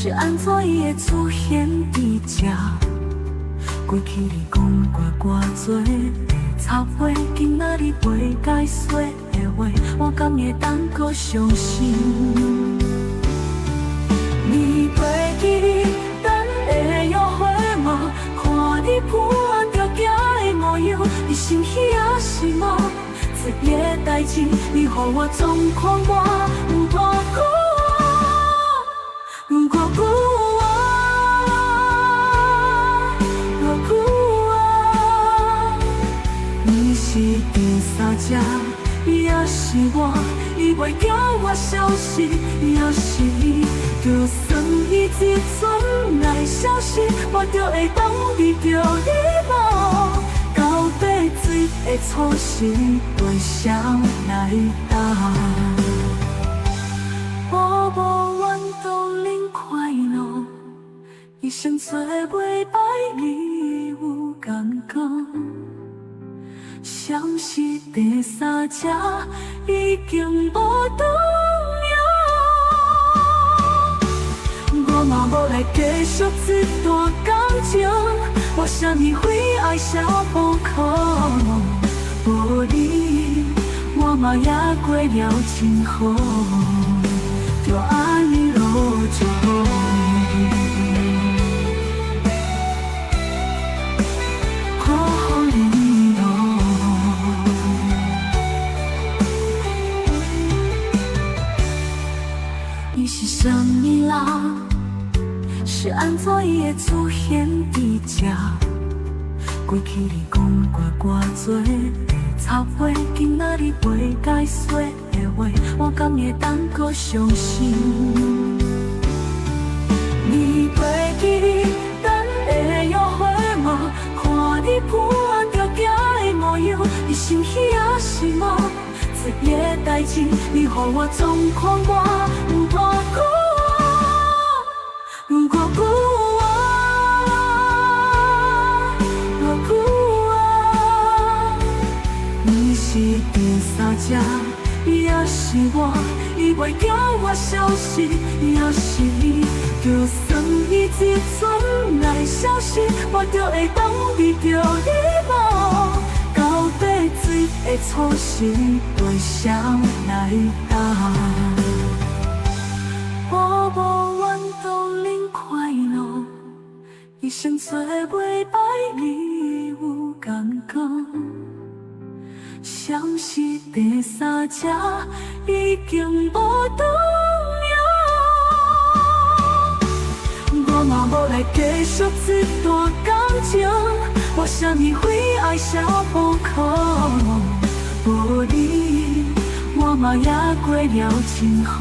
是安怎伊会出现伫这？过去你讲过偌多的插话，今仔日袂解说的话，我敢会当搁相信？你袂记你等的约会吗？看你伴着行的模样，你心喜也是吗？一个代志，你予我总看我有多久啊？有多久啊？多久啊？你是第三者，也是我，伊袂叫我消失，也是伊。就算伊一阵来消失，我就会当比着你无。到底水的初心对谁来答？我无愿当恁快乐，一生做袂歹，你有感觉？像是第三者已经无重要，我嘛无来继续这段感情。我啥物会爱小不可能，无你我嘛也过了真好，就安尼落就好。好好你哦，你是什么人？是安怎伊会出现伫这？过去你讲过偌多的插话，今仔日袂解说的话，我敢会当搁相信？你袂记你等的约会吗？看你伴着行的模样，你心喜也是吗？一个代志，你予我总看我有多久？有多久啊？多久啊？你是第三者，也是我，伊袂叫我消失，也是伊。就算伊一阵来消失，我就会当比着你无。到底水的初心对谁来答？我无愿当恁快乐，一生做袂歹，你有感觉？像是第三者已经无重要，我嘛无来继续这段感情。我啥物会爱小不可能，无你我嘛也过了真好。